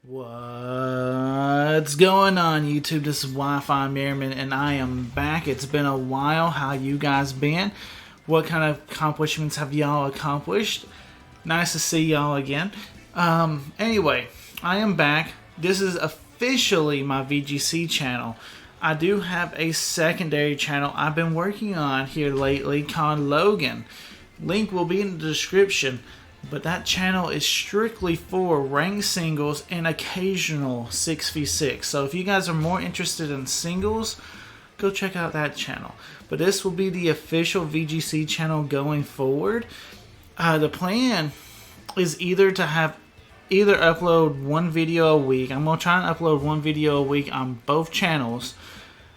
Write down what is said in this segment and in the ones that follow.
What's going on, YouTube? This is Wi-Fi Merriman, and I am back. It's been a while. How you guys been? What kind of accomplishments have y'all accomplished? Nice to see y'all again. Anyway, I am back. This is officially my VGC channel. I do have a secondary channel I've been working on here lately called Logan. Link will be in the description. But that channel is strictly for ranked singles and occasional 6v6. So if you guys are more interested in singles, go check out that channel. But this will be the official VGC channel going forward. The plan is either to upload one video a week. I'm going to try and upload one video a week on both channels.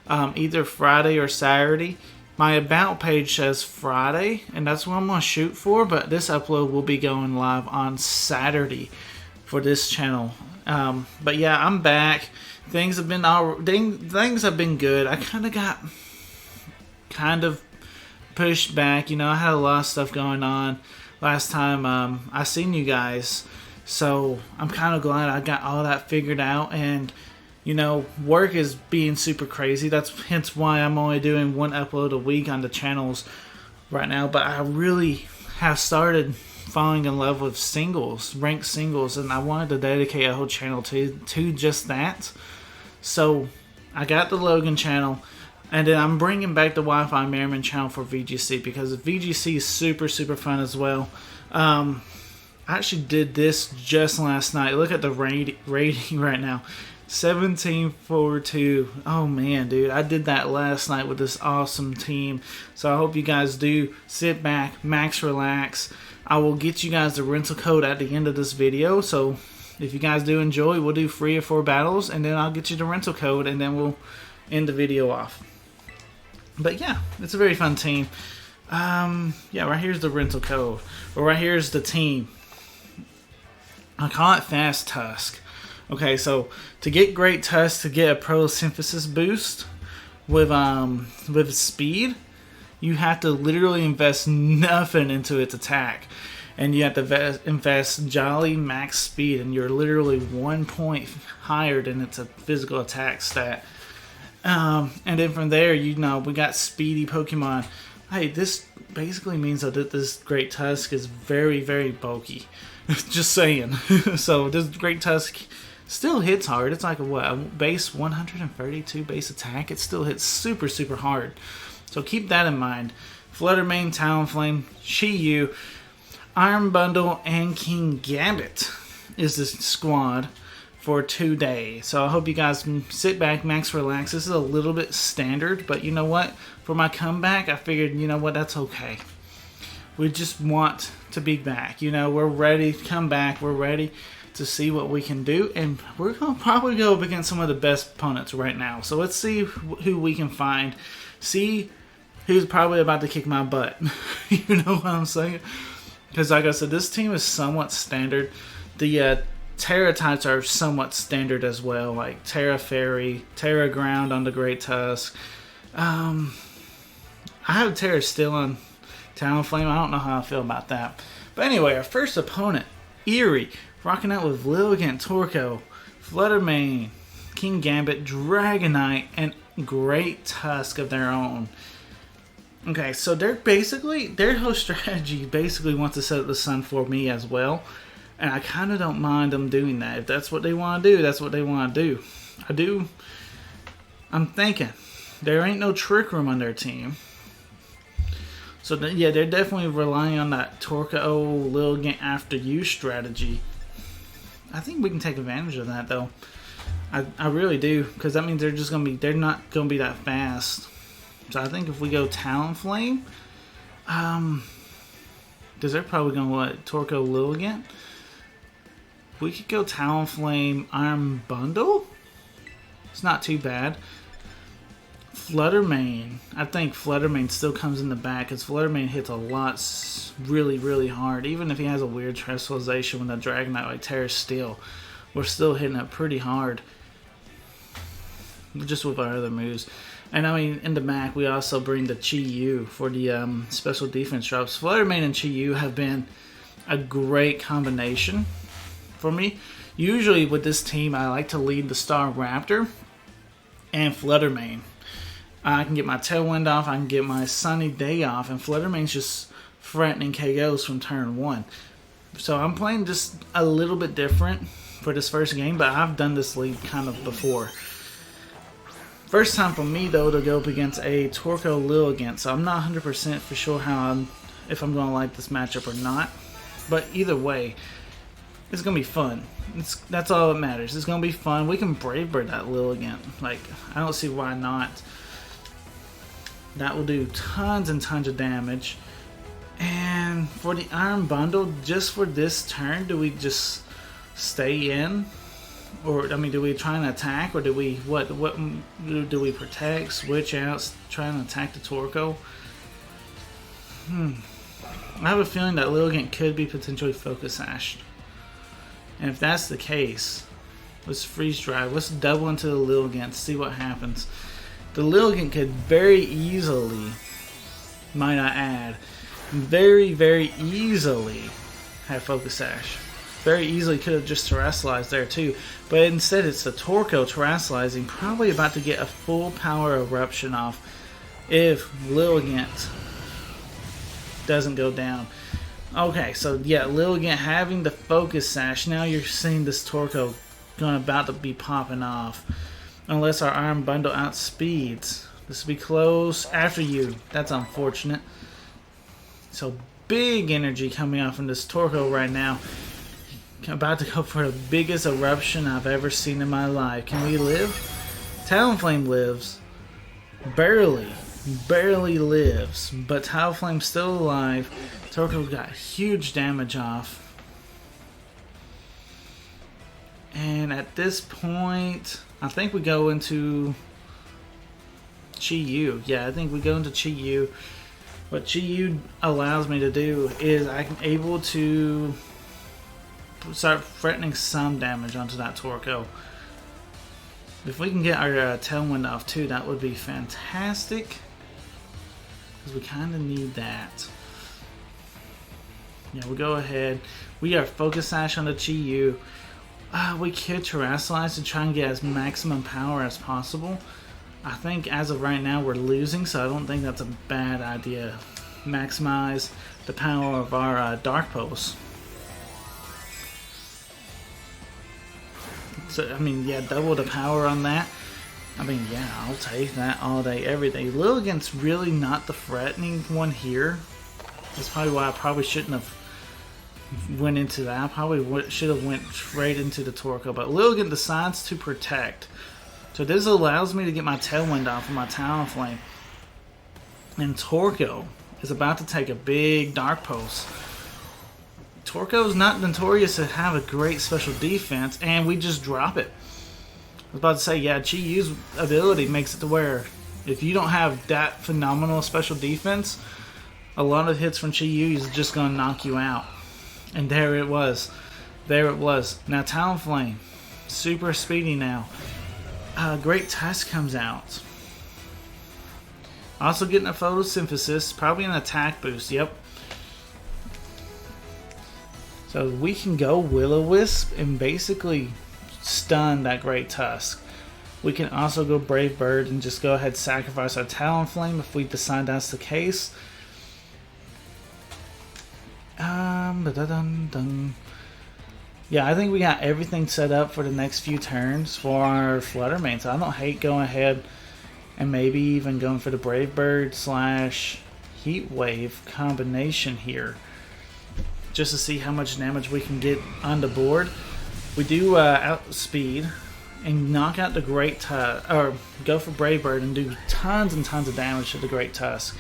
Either Friday or Saturday. My about page says Friday, and that's what I'm going to shoot for, but this upload will be going live on Saturday for this channel. But yeah, I'm back. Things have been good. I got pushed back. You know, I had a lot of stuff going on last time I seen you guys. So I'm kind of glad I got all that figured out, and you know, work is being super crazy. That's hence why I'm only doing one upload a week on the channels right now. But I really have started falling in love with singles, ranked singles, and I wanted to dedicate a whole channel to just that. So I got the Logan channel, and then I'm bringing back the Wi-Fi Merriman channel for VGC because VGC is super fun as well. I actually did this just last night. Look at the rating right now. 17-4-2. Oh man, dude, I did that last night with this awesome team. So I hope you guys do sit back, max relax. I will get you guys the rental code at the end of this video. So if you guys do enjoy, we'll do 3 or 4 battles, and then I'll get you the rental code, and then we'll end the video off. But yeah, it's a very fun team. Yeah, right here's the rental code. Or right here's the team. I call it Fast Tusk. Okay, so to get Great Tusk, to get a Protosynthesis boost with speed, you have to literally invest nothing into its attack. And you have to invest Jolly max speed, and you're literally 1 point higher than its physical attack stat. And then from there, you know, we got speedy Pokemon. Hey, this basically means that this Great Tusk is very bulky. Just saying. So this Great Tusk still hits hard. It's like a base 132 base attack. It still hits super hard. So keep that in mind. Flutter main, Talonflame, Chi-Yu, Iron Bundle, and King Gambit is the squad for 2 days. So I hope you guys can sit back, max relax. This is a little bit standard, but you know what? For my comeback, I figured, you know what, that's okay. We just want to be back. You know, we're ready to come back. We're ready to see what we can do, and we're going to probably go up against some of the best opponents right now. So let's see who we can find. See who's probably about to kick my butt. You know what I'm saying? Because like I said, this team is somewhat standard. The Tera types are somewhat standard as well, like Tera Fairy, Tera Ground on the Great Tusk. I have Tera still on Talonflame. I don't know how I feel about that. But anyway, our first opponent, Eerie, rocking out with Lilligant, Torkoal, Fluttermane, King Gambit, Dragonite, and Great Tusk of their own. Okay, so their whole strategy basically wants to set up the sun for me as well. And I kind of don't mind them doing that. If that's what they want to do, that's what they want to do. I'm thinking there ain't no Trick Room on their team. So yeah, they're definitely relying on that Torkoal, Lilligant after you strategy. I think we can take advantage of that though. I really do, because that means they're not gonna be that fast. So I think if we go Talonflame, because they're probably gonna let Torkoal, Lilligant. We could go Talonflame, Iron Bundle. It's not too bad. Fluttermane. I think Fluttermane still comes in the back, because Fluttermane hits a lot really hard. Even if he has a weird specialization with a Dragonite like Tera Steel, we're still hitting it pretty hard. Just with our other moves. And I mean, in the back, we also bring the Chi-Yu for the special defense drops. Fluttermane and Chi-Yu have been a great combination for me. Usually with this team, I like to lead the Star Raptor and Flutter main. I can get my Tailwind off, I can get my Sunny Day off, and Flutter main's just threatening KOs from turn 1. So I'm playing just a little bit different for this first game, but I've done this lead kind of before. First time for me though to go up against a Torkoal Lilligant, so I'm not 100% for sure if I'm going to like this matchup or not. But either way, it's going to be fun. That's all that matters. It's going to be fun. We can Brave Bird that Lilligant. Like, I don't see why not. That will do tons and tons of damage. And for the Iron Bundle, just for this turn, do we just stay in? Or, I mean, do we try and attack? Or do we, what do we protect? Switch out, try and attack the Torkoal? I have a feeling that Lilligant could be potentially Focus Sashed. And if that's the case, let's freeze drive. Let's double into the Lilligant, see what happens. The Lilligant could very easily, might I add, very, very easily have Focus Sash. Very easily could have just Terrestrialized there too. But instead it's the Torkoal Terrestrializing, probably about to get a full power eruption off if Lilligant doesn't go down. Okay, so yeah, Lilligant having the Focus Sash. Now you're seeing this Torkoal about to be popping off. Unless our Iron Bundle outspeeds. This will be close after you. That's unfortunate. So big energy coming out from this Torkoal right now. About to go for the biggest eruption I've ever seen in my life. Can we live? Talonflame lives. Barely lives. But Talonflame's still alive. Torkoal got huge damage off. And at this point, I think we go into Chi-Yu. Yeah, I think we go into Chi-Yu. What Chi-Yu allows me to do is I'm able to start threatening some damage onto that Torkoal. If we can get our Tailwind off too, that would be fantastic. Because we kind of need that. Yeah, we'll go ahead. We are Focus Sash on the Chi-Yu. We could Terrestrialize to try and get as maximum power as possible. I think as of right now we're losing, so I don't think that's a bad idea. Maximize the power of our Dark Pulse. So, I mean, yeah, double the power on that. I mean, yeah, I'll take that all day, every day. Lilligant's really not the threatening one here. That's probably why I probably shouldn't have went into that. I probably should have went straight into the Torkoal, but Lilligant decides to protect. So this allows me to get my Tailwind off of my Talonflame. And Torkoal is about to take a big Dark Pulse. Torkoal is not notorious to have a great special defense, and we just drop it. I was about to say, yeah, Chi-Yu's ability makes it to where if you don't have that phenomenal special defense, a lot of hits from Chi-Yu is just going to knock you out. And there it was. There it was. Now Talonflame, super speedy now. Great Tusk comes out. Also getting a Photosynthesis, probably an attack boost, yep. So we can go Will-O-Wisp and basically stun that Great Tusk. We can also go Brave Bird and just go ahead and sacrifice our Talonflame if we decide that's the case. Yeah, I think we got everything set up for the next few turns for our Flutter main. So I don't hate going ahead and maybe even going for the Brave Bird / Heat Wave combination here, just to see how much damage we can get on the board. We do outspeed and knock out the Great Tusk, or go for Brave Bird and do tons and tons of damage to the Great Tusk.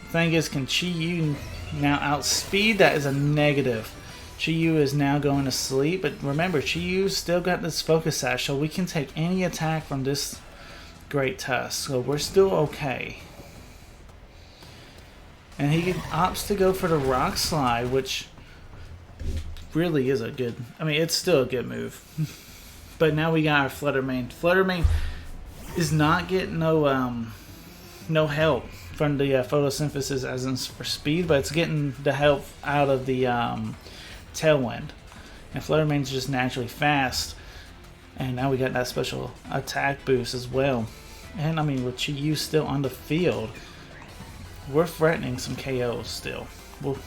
The thing is, can Chi-Yu now outspeed? That is a negative. Chi-Yu is now going to sleep, but remember, Chi-Yu's still got this Focus Sash, so we can take any attack from this Great Tusk, so we're still okay. And he opts to go for the Rock Slide, which really is a good, I mean, it's still a good move. But now we got our Flutter main. Flutter main is not getting no help from the Photosynthesis as in for speed, but it's getting the help out of the Tailwind. And Flutter Mane's just naturally fast. And now we got that special attack boost as well. And I mean, with Chi-Yu still on the field, we're threatening some KOs still. Well,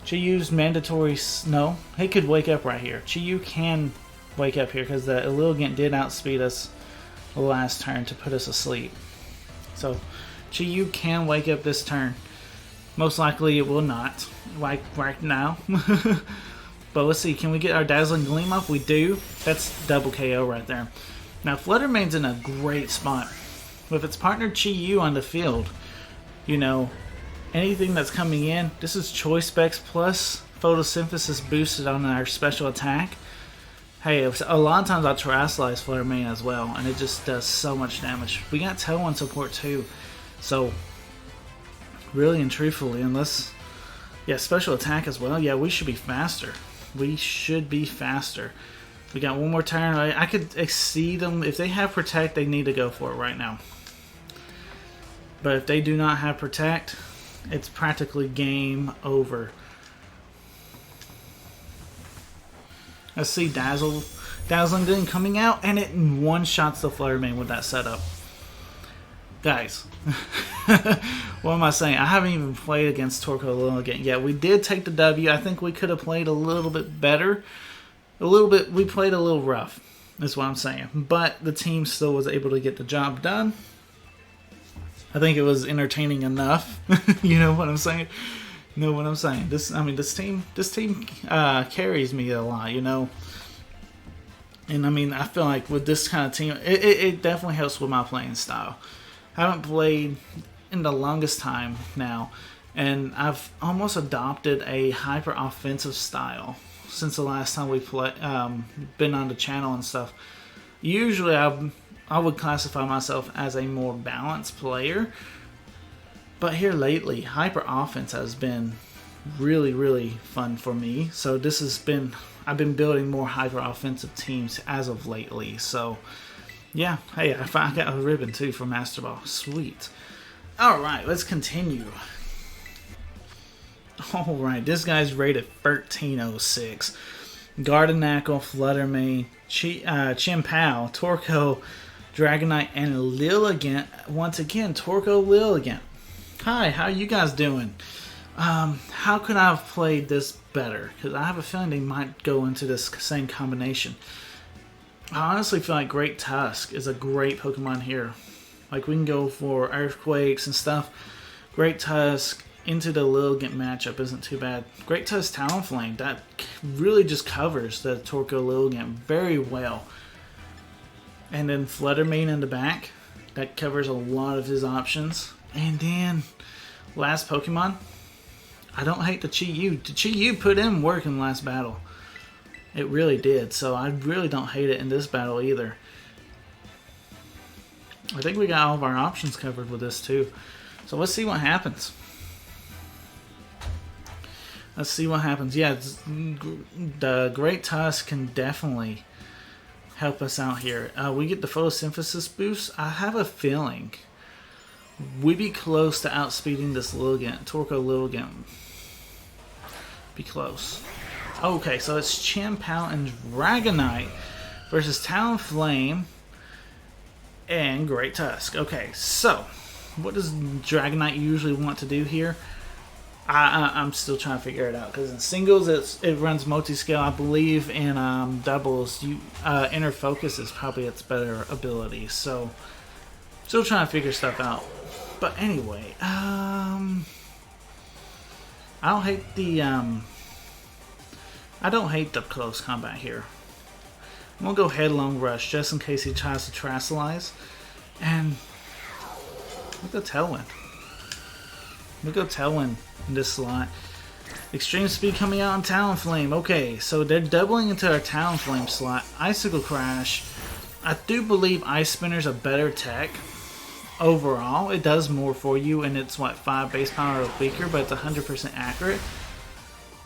Chi-Yu's mandatory... No, he could wake up right here. Chi-Yu can wake up here because the Illigant did outspeed us the last turn to put us asleep. So Chi-Yu can wake up this turn. Most likely it will not, like right now. But let's see, can we get our Dazzling Gleam up? We do. That's double KO right there. Now Flutter Mane's in a great spot. With its partner Chi-Yu on the field, you know, anything that's coming in, this is Choice Specs plus Photosynthesis boosted on our special attack. Hey, a lot of times I'll Terrasilize Flutter Mane as well, and it just does so much damage. We got Tailwind support too, so really and truthfully, unless, yeah, special attack as well, yeah, we should be faster. We should be faster. We got one more turn. I could exceed them. If they have Protect, they need to go for it right now. But if they do not have Protect, it's practically game over. Let's see, Dazzling Gleam coming out, and it one-shots the Flutter Mane with that setup. Guys, what am I saying? I haven't even played against Torkoal Lilligant yet. We did take the W. I think we could have played a little bit better. We played a little rough, is what I'm saying. But the team still was able to get the job done. I think it was entertaining enough. You know what I'm saying? You know what I'm saying? This team carries me a lot, you know. And I mean, I feel like with this kind of team, it definitely helps with my playing style. I haven't played in the longest time now, and I've almost adopted a hyper offensive style since the last time we been on the channel and stuff. Usually, I would classify myself as a more balanced player, but here lately, hyper offense has been really, really fun for me. So I've been building more hyper offensive teams as of lately. So yeah, hey, I got a ribbon too for Master Ball. Sweet. All right, let's continue. All right, this guy's rated 1306. Gardenackle, Flutter Mane, Chimpao, Torkoal, Dragonite, and Lilligant. Once again, Torkoal Lilligant. Hi, how you guys doing? How could I have played this better? Because I have a feeling they might go into this same combination. I honestly feel like Great Tusk is a great Pokemon here. Like, we can go for Earthquakes and stuff. Great Tusk into the Lilligant matchup isn't too bad. Great Tusk Talonflame, that really just covers the Torkoal Lilligant very well. And then Flutter Mane in the back, that covers a lot of his options. And then, last Pokemon, I don't hate the Chi-Yu. The Chi-Yu put in work in the last battle. It really did, so I really don't hate it in this battle either. I think we got all of our options covered with this too. So let's see what happens. Let's see what happens. Yeah, the Great Tusk can definitely help us out here. We get the Photosynthesis boost. I have a feeling we'd be close to outspeeding this Lilligant, Torkoal Lilligant. Be close. Okay, so it's Chimpao and Dragonite versus Talonflame and Great Tusk. Okay, so what does Dragonite usually want to do here? I'm still trying to figure it out, because in singles it runs multi-scale. I believe in doubles, Inner Focus is probably its better ability. So still trying to figure stuff out. But anyway, I don't hate the close combat here. I'm gonna go Headlong Rush just in case he tries to Terrasilize, and we'll go Tailwind. We'll go Tailwind in this slot. Extreme Speed coming out on Talonflame. Okay, so they're doubling into our Talonflame slot. Icicle Crash. I do believe Ice Spinner's a better tech. Overall, it does more for you, and it's what, 5 base power or weaker, but it's 100% accurate.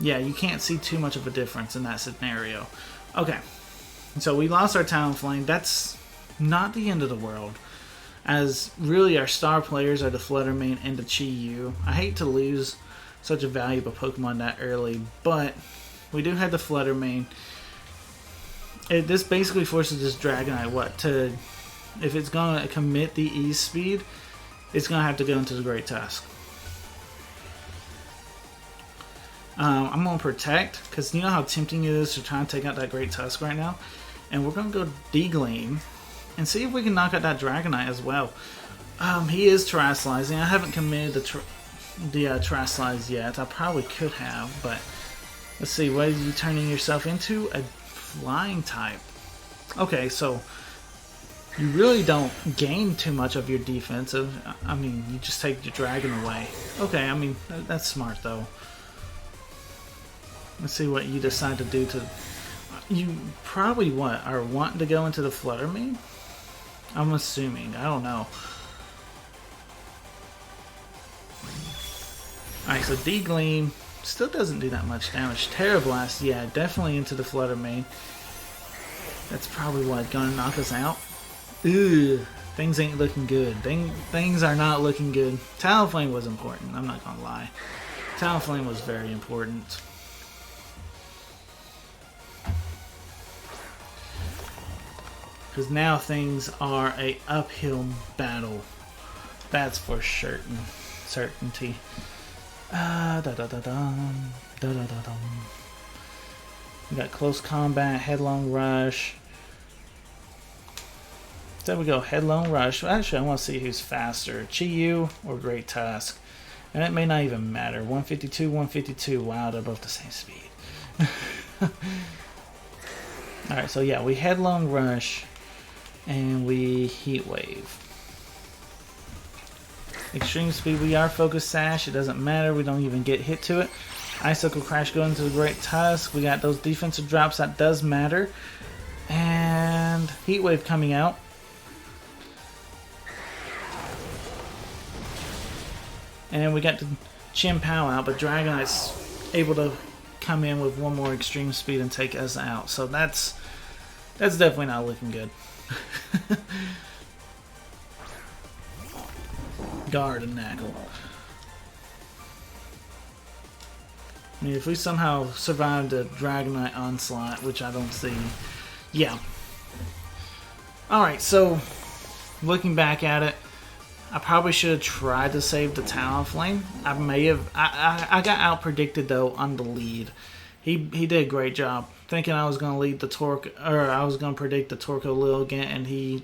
Yeah, you can't see too much of a difference in that scenario. Okay, so we lost our Talonflame. That's not the end of the world, as really our star players are the Flutter Mane and the Chi-Yu. I hate to lose such a valuable Pokemon that early, but We do have the Flutter main. This basically forces this Dragonite to, if it's gonna commit the E speed, it's gonna have to go into the Great Tusk. I'm gonna protect, because you know how tempting it is to try and take out that Great Tusk right now, and we're gonna go D-Gleam and see if we can knock out that Dragonite as well. He is Terastallizing. I haven't committed the Terastallize yet. I probably could have, but let's see. What are you turning yourself into? A flying type. Okay, so you really don't gain too much of your defensive. I mean, you just take your dragon away. Okay, I mean, that's smart though. Let's see what you decide to do to... You probably, what, are wanting to go into the Flutter main? I'm assuming. I don't know. Alright, so D-Gleam still doesn't do that much damage. Tera Blast, yeah, definitely into the Flutter main. That's probably what, gonna knock us out? Ugh, things ain't looking good. Things are not looking good. Talonflame was important, I'm not gonna lie. Talonflame was very important. Because now things are a uphill battle. That's for certain. Certainty. We got close combat, Headlong Rush. There we go, Headlong Rush. Actually, I want to see who's faster, Chi-Yu or Great Tusk. And it may not even matter. 152, 152. Wow, they're both the same speed. Alright, so yeah, we Headlong Rush and we Heat Wave. Extreme speed, we are focused Sash, it doesn't matter, we don't even get hit to it. Icicle Crash going to the Great Tusk, we got those defensive drops, that does matter. And Heat Wave coming out. And we got the Chien-Pao out, but Dragonite's able to come in with one more extreme speed and take us out. So that's definitely not looking good. Guard and Knackle. I mean, if we somehow survive the Dragonite onslaught, which I don't see, yeah. Alright, so looking back at it, I probably should have tried to save the Talonflame. I may have. I got out predicted though on the lead. He did a great job. Thinking I was going to lead the Torque, or I was going to predict the Torkoal again, and he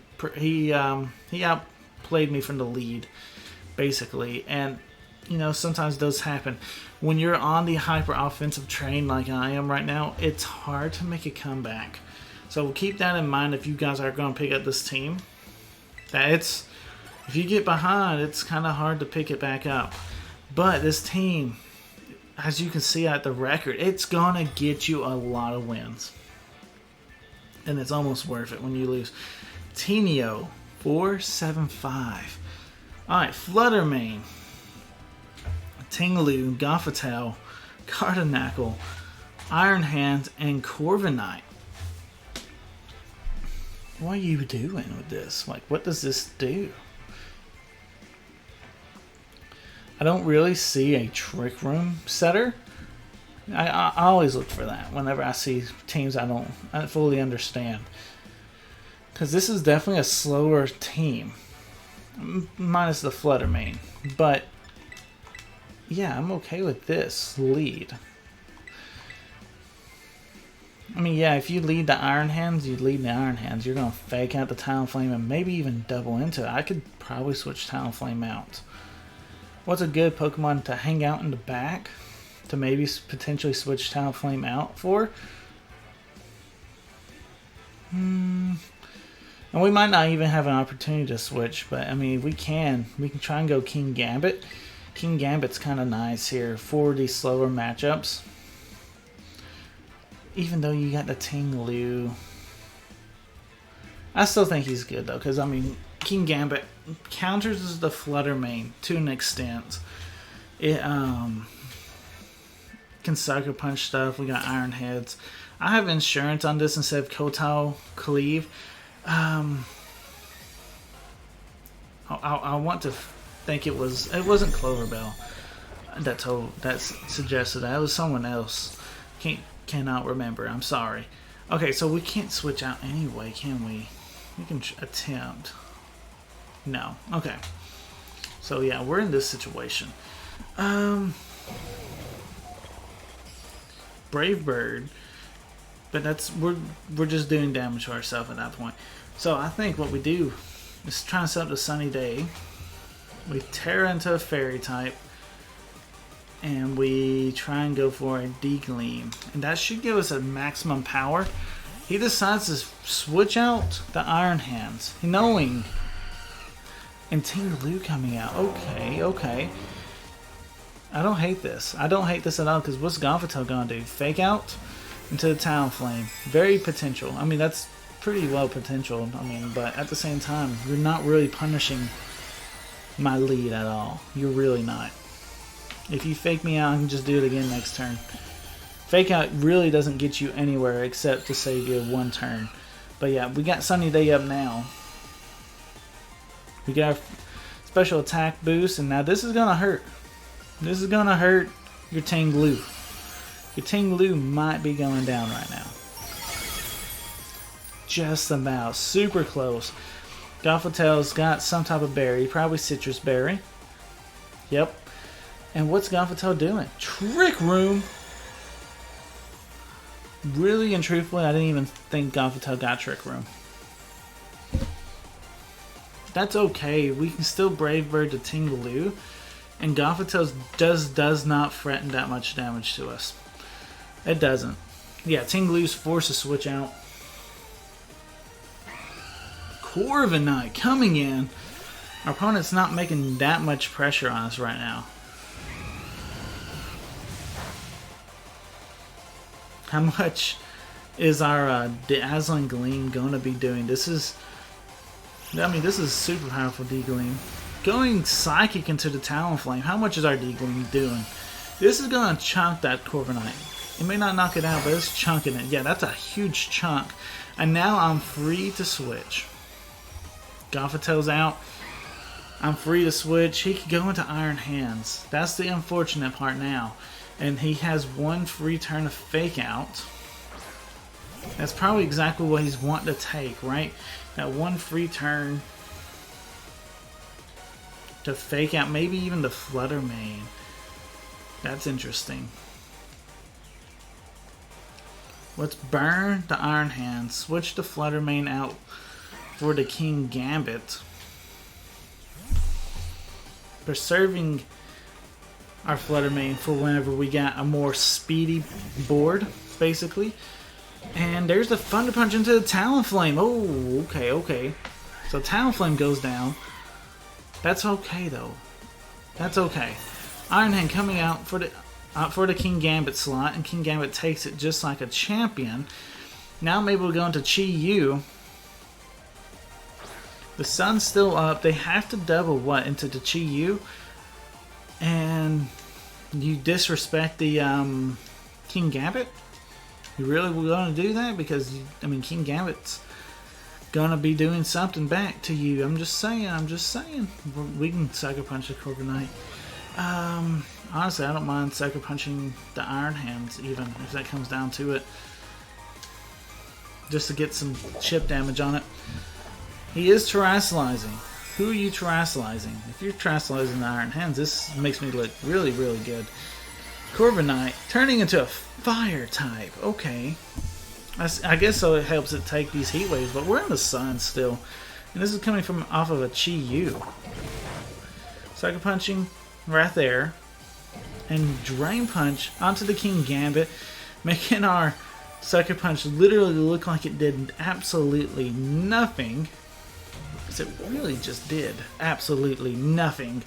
outplayed me from the lead. Basically, and you know, sometimes those happen when you're on the hyper offensive train like I am right now. It's hard to make a comeback, so keep that in mind if you guys are going to pick up this team. That if you get behind, it's kind of hard to pick it back up. But this team, as you can see at the record, it's gonna get you a lot of wins, and it's almost worth it when you lose. Tenio 475. Alright, Flutter main. Tinglu, Gothitelle, Cardinacle, Iron Hand, and Corviknight. What are you doing with this? Like, what does this do? I don't really see a Trick Room setter. I always look for that whenever I see teams I don't fully understand. Because this is definitely a slower team. Minus the Flutter main. But, yeah, I'm okay with this lead. I mean, yeah, if you lead the Iron Hands, you lead the Iron Hands. You're going to fake out the Talonflame and maybe even double into it. I could probably switch Talonflame out. What's a good Pokemon to hang out in the back to maybe potentially switch Talonflame out for? And we might not even have an opportunity to switch, but I mean, we can try and go King Gambit. King Gambit's kind of nice here for these slower matchups. Even though you got the Tinglu, I still think he's good though, because I mean, King Gambit counters the Flutter main to an extent. It can Sucker Punch stuff. We got Iron Heads. I have insurance on this instead of Kotal Cleave. I want to think it wasn't Cloverbell that suggested that. It was someone else. cannot remember. I'm sorry. Okay, so we can't switch out anyway, can we? We can attempt. No. Okay. So yeah, we're in this situation. Brave Bird, but that's we're just doing damage to ourselves at that point. So I think what we do is try and set up the Sunny Day. We Tera into a Fairy type, and we try and go for a D-Gleam, and that should give us a maximum power. He decides to switch out the Iron Hands, knowing, and Tingaloo coming out. Okay, okay. I don't hate this. I don't hate this at all, because what's Gothitelle gonna do? Fake out into the Talonflame. Very potential. I mean, that's pretty well potential. I mean, but at the same time, you're not really punishing my lead at all. You're really not. If you fake me out, I can just do it again next turn. Fake out really doesn't get you anywhere except to save you one turn. But yeah, we got Sunny Day up now. We got our special attack boost, and now this is gonna hurt. This is gonna hurt your Tingaloo. Your Tingaloo might be going down right now. Just about. Super close. Gothitelle's got some type of berry, probably citrus berry. Yep. And what's Gothitelle doing? Trick Room! Really and truthfully, I didn't even think Gothitelle got Trick Room. That's okay. We can still Brave Bird to Tingaloo. And Gothitelle does not threaten that much damage to us. It doesn't. Yeah, Tingaloo's forced to switch out. Corviknight coming in. Our opponent's not making that much pressure on us right now. How much is our Dazzling Gleam going to be doing? This is super powerful D-Gleam. Going Psychic into the Talonflame. How much is our D-Gleam doing? This is going to chunk that Corviknight. It may not knock it out, but it's chunking it. Yeah, that's a huge chunk. And now I'm free to switch. Gothitelle's out. I'm free to switch. He could go into Iron Hands. That's the unfortunate part now. And he has one free turn of Fake Out. That's probably exactly what he's wanting to take, right? That one free turn to Fake Out, maybe even the Flutter Mane. That's interesting. Let's burn the Iron Hands. Switch the Flutter Mane out for the King Gambit. Preserving our Flutter Mane for whenever we got a more speedy board, basically. And there's the Thunder Punch into the Talonflame. Oh, okay, okay. So Talonflame goes down. That's okay though. That's okay. Iron Hand coming out for the King Gambit slot, and King Gambit takes it just like a champion. Now I'm able to go into Chi-Yu. The sun's still up. They have to double what into the Chi-Yu, and you disrespect the King Gambit. You really were going to do that? Because I mean, King Gambit's gonna be doing something back to you. I'm just saying. I'm just saying. We can Sucker Punch the Corviknight. Honestly, I don't mind Sucker Punching the Iron Hands, even if that comes down to it, just to get some chip damage on it. He is terrestrializing. Who are you terrestrializing? If you're terrestrializing the Iron Hands, this makes me look really, really good. Corviknight turning into a fire type. Okay. I guess so it helps it take these heat waves, but we're in the sun still. And this is coming from off of a Chi-Yu. Sucker Punching right there. And Drain Punch onto the King Gambit, making our Sucker Punch literally look like it did absolutely nothing. Because it really just did absolutely nothing.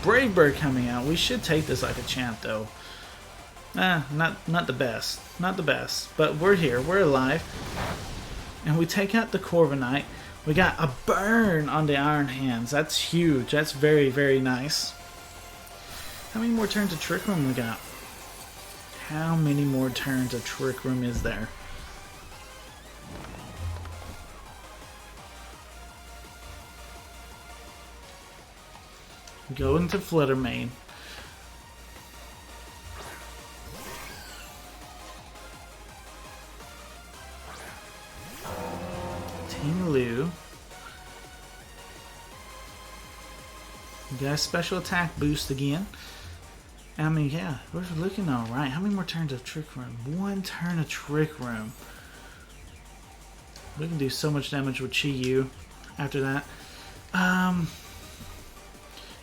Brave Bird coming out. We should take this like a champ though. Not the best. Not the best. But we're here. We're alive. And we take out the Corviknight. We got a burn on the Iron Hands. That's huge. That's very, very nice. How many more turns of Trick Room we got? How many more turns of Trick Room is there? Go into Flutter Mane. Ting-Lu. Got a special attack boost again. I mean, yeah, we're looking alright. How many more turns of Trick Room? 1 turn of Trick Room. We can do so much damage with Chi-Yu after that.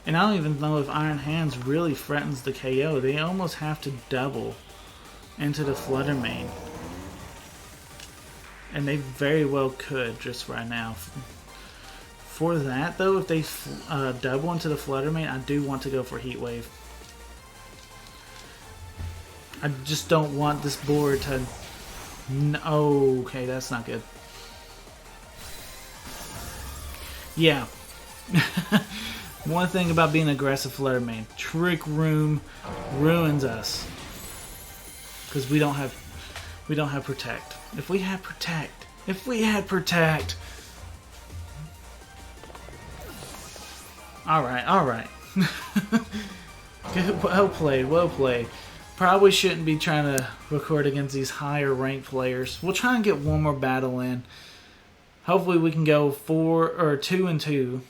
And I don't even know if Iron Hands really threatens the KO. They almost have to double into the Flutter Mane. And they very well could just right now. For that though, if they double into the Flutter Mane, I do want to go for Heat Wave. I just don't want this board to... No, okay, that's not good. Yeah. One thing about being aggressive Flutter Mane, Trick Room ruins us. Because we don't have Protect. If we had Protect. Alright. Good, well played. Probably shouldn't be trying to record against these higher ranked players. We'll try and get one more battle in. Hopefully we can go 2-2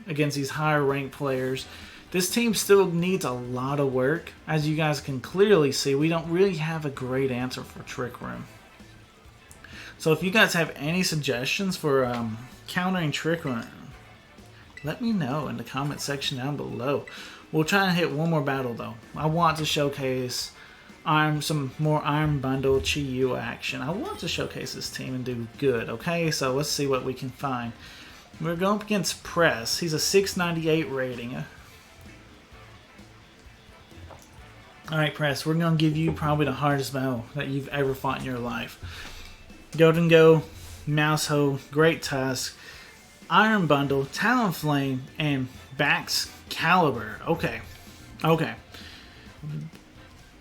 against these higher ranked players. This team still needs a lot of work. As you guys can clearly see, we don't really have a great answer for Trick Room. So if you guys have any suggestions for countering Trick Room, let me know in the comment section down below. We'll try and hit one more battle though. I want to showcase some more Iron Bundle Chi-Yu action. I want to showcase this team and do good, okay? So let's see what we can find. We're going up against Press. He's a 698 rating. Alright, Press, we're going to give you probably the hardest battle that you've ever fought in your life. Golden Go, Mousehold, Great Tusk, Iron Bundle, Talonflame, and Bax Caliber. Okay.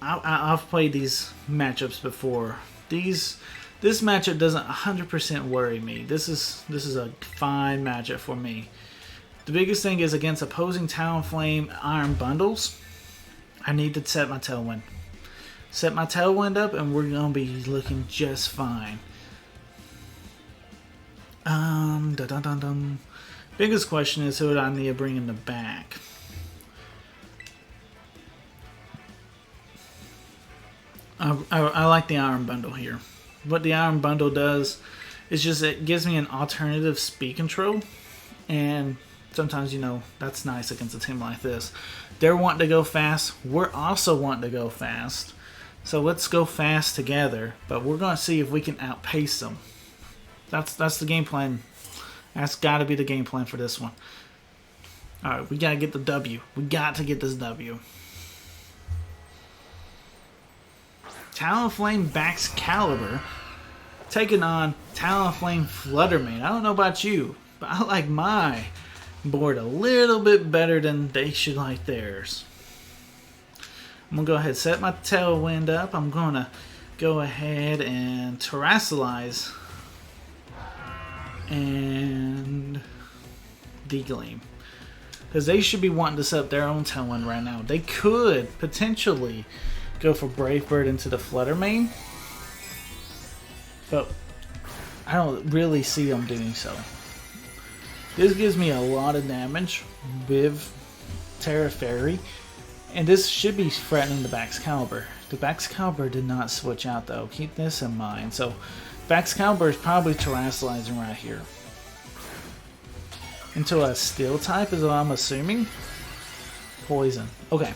I've played these matchups before. This matchup doesn't 100% worry me. This is a fine matchup for me. The biggest thing is against opposing Talonflame Iron Bundles, I need to set my Tailwind. Set my Tailwind up and we're going to be looking just fine. Biggest question is who do I need to bring in the back? I like the Iron Bundle here. What the Iron Bundle does is just it gives me an alternative speed control, and sometimes, you know, that's nice against a team like this. They're wanting to go fast. We're also wanting to go fast. So let's go fast together, but we're going to see if we can outpace them. That's the game plan. That's got to be the game plan for this one. Alright, we got to get the W. We got to get this W. Talonflame Bax Caliber taking on Talonflame Flutter Mane. I don't know about you, but I like my board a little bit better than they should like theirs. I'm going to go ahead and set my Tailwind up. I'm going to go ahead and Terrasilize and D-Gleam. Because they should be wanting to set up their own Tailwind right now. They could potentially go for Brave Bird into the Flutter Mane, but I don't really see them doing so. This gives me a lot of damage with Tera Fairy, and this should be threatening the Bax Caliber. The Bax Caliber did not switch out though, keep this in mind. So Bax Caliber is probably Terrasilizing right here. Into a Steel type is what I'm assuming. Poison. Okay.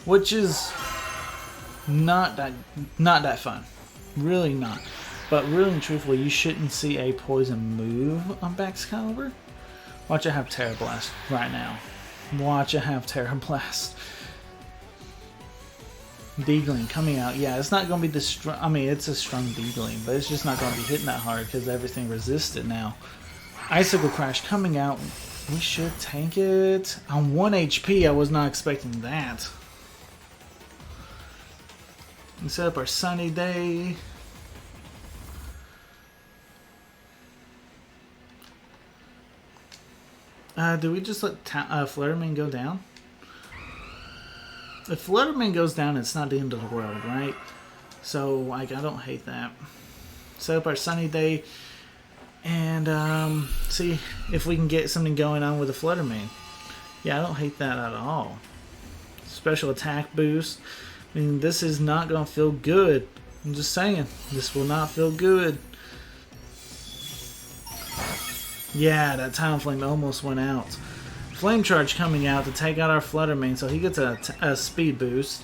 Which is not that fun. Really not. But really and truthfully, you shouldn't see a poison move on Bax Caliber. Watch it have Tera Blast right now. Watch it have Tera Blast. D-Gleam coming out. Yeah, it's not going to be the strong... I mean, it's a strong D-Gleam, but it's just not going to be hitting that hard because everything resisted now. Icicle Crash coming out. We should tank it. On 1 HP, I was not expecting that. We set up our Sunny Day. Do we just let Flutter Mane go down? If Flutter Mane goes down, it's not the end of the world, right? So, like, I don't hate that. set up our sunny day, and see if we can get something going on with the Flutter main. Yeah, I don't hate that at all. Special attack boost. I mean, this is not going to feel good. I'm just saying, this will not feel good. Yeah, that Talonflame almost went out. Flame Charge coming out to take out our Flutter main, so he gets a speed boost.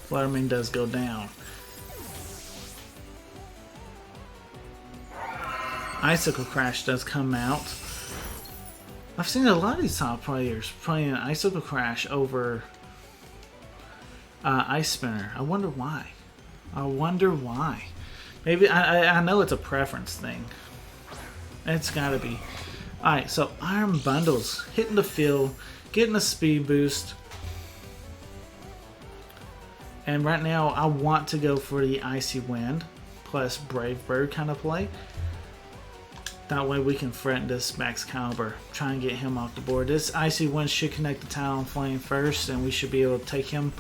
Flutter main does go down. Icicle Crash does come out. I've seen a lot of these top players playing Icicle Crash over Ice Spinner. I wonder why. I wonder why. Maybe, I know it's a preference thing. It's gotta be. Alright, so Iron Bundles. Hitting the field. Getting a speed boost. And right now, I want to go for the Icy Wind. Plus Brave Bird kind of play. That way we can threaten this Max Caliber. Try and get him off the board. This Icy Wind should connect the Talonflame first. And we should be able to take him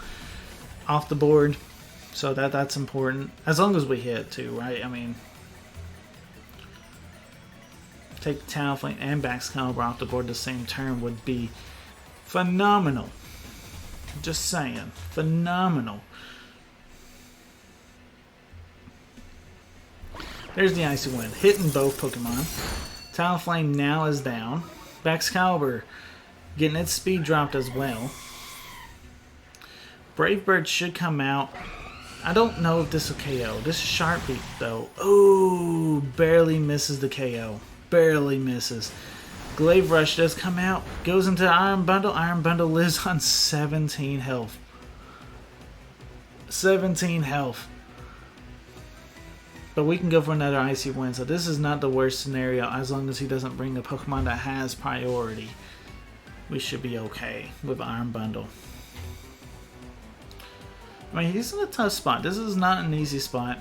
off the board. So that's important. As long as we hit too, right? I mean, take the Talonflame and Max Caliber off the board the same turn would be phenomenal. Just saying. Phenomenal. There's the Icy Wind. Hitting both Pokemon. Talonflame now is down. Max Caliber getting its speed dropped as well. Brave Bird should come out. I don't know if this will KO. This is Sharp Beak though. Oh, barely misses the KO. Barely misses. Glaive Rush does come out. Goes into Iron Bundle. Iron Bundle lives on 17 health. 17 health. But we can go for another Icy Wind. So this is not the worst scenario as long as he doesn't bring a Pokemon that has priority. We should be okay with Iron Bundle. I mean, he's in a tough spot. This is not an easy spot.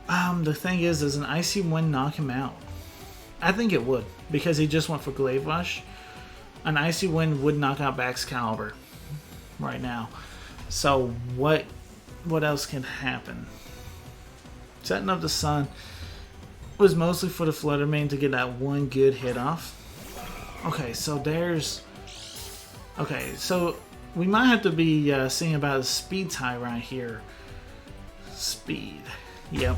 The thing is, does an Icy Wind knock him out? I think it would, because he just went for Glaive Rush. An Icy Wind would knock out Max Caliber right now. So what else can happen? Setting up the Sun was mostly for the Flutter main to get that one good hit off. Okay, so there's... Okay, so we might have to be seeing about a speed tie right here. Speed. Yep.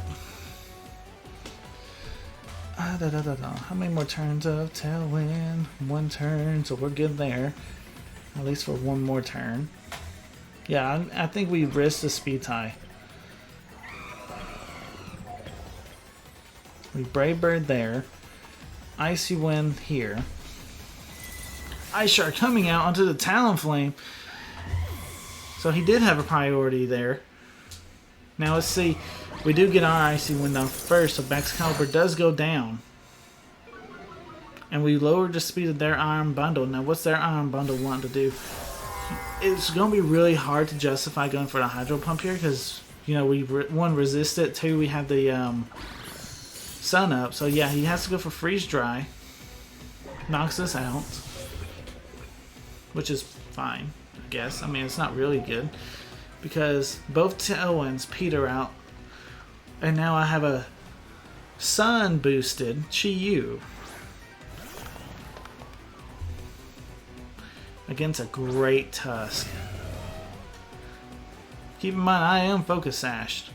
How many more turns of Tailwind? One turn, so we're good there. At least for one more turn. Yeah, I think we risked the speed tie. We Brave Bird there. Icy Wind here. Ice Shark coming out onto the Talonflame. So he did have a priority there. Now let's see. We do get our Icy Wind off first, so Max Caliber does go down. And we lowered the speed of their Iron Bundle. Now what's their Iron Bundle want to do? It's going to be really hard to justify going for the Hydro Pump here because, you know, we one, resist it. Two, we have the Sun up. So yeah, he has to go for Freeze Dry. Knocks us out. Which is fine, I guess. I mean, it's not really good. Because both Tailwinds peter out. And now I have a Sun boosted Chi-Yu. Against a great Tusk. Keep in mind, I am Focus Sashed.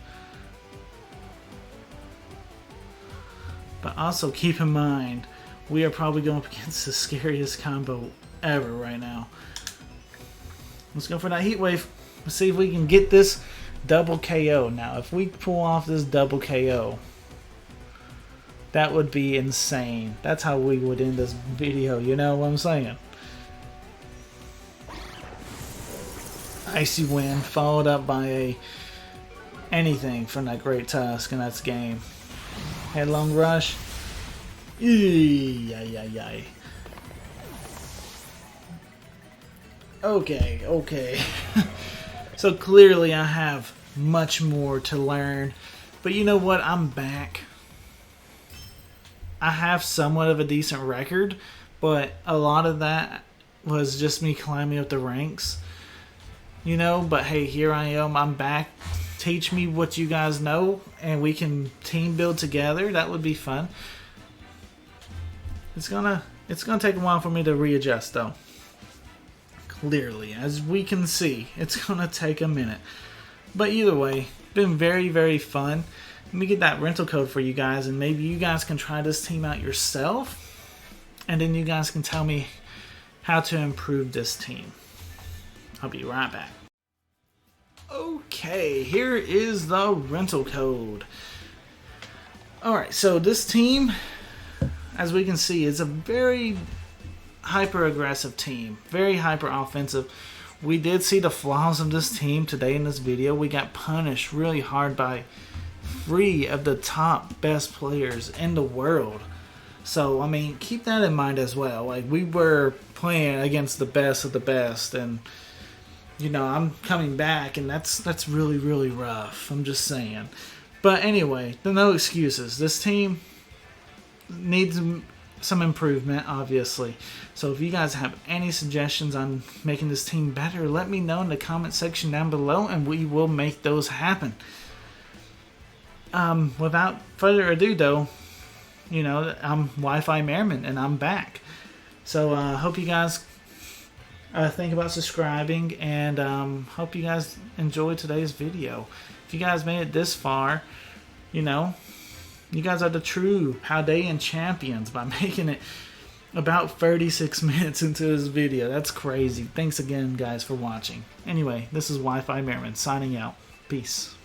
But also keep in mind, we are probably going up against the scariest combo ever right now. Let's go for that Heat Wave. Let's see if we can get this double KO. Now, if we pull off this double KO, that would be insane. That's how we would end this video, you know what I'm saying? Icy Wind followed up by a anything from that great Tusk, and that's game. Headlong Rush. Yay. Okay. So clearly I have much more to learn. But you know what? I'm back. I have somewhat of a decent record, but a lot of that was just me climbing up the ranks. you know, but hey, here I am. I'm back. Teach me what you guys know, and we can team build together. That would be fun. It's gonna take a while for me to readjust, though. Clearly, as we can see, it's gonna take a minute. But either way, been very, very fun. Let me get that rental code for you guys, and maybe you guys can try this team out yourself, and then you guys can tell me how to improve this team. I'll be right back. Okay, here is the rental code. Alright, so this team, as we can see, is a very hyper-aggressive team. Very hyper-offensive. We did see the flaws of this team today in this video. We got punished really hard by 3 of the top best players in the world. So, I mean, keep that in mind as well. Like, we were playing against the best of the best, and, you know, I'm coming back, and that's really, really rough. I'm just saying. But anyway, no excuses. This team needs some improvement, obviously. So if you guys have any suggestions on making this team better, let me know in the comment section down below, and we will make those happen. Without further ado, though, you know, I'm Wi-Fi Merriman, and I'm back. So hope you guys think about subscribing, and hope you guys enjoyed today's video. If you guys made it this far, you know, you guys are the true Paldean champions by making it about 36 minutes into this video. That's crazy. Thanks again, guys, for watching. Anyway, this is Wi-Fi Merriman signing out. Peace.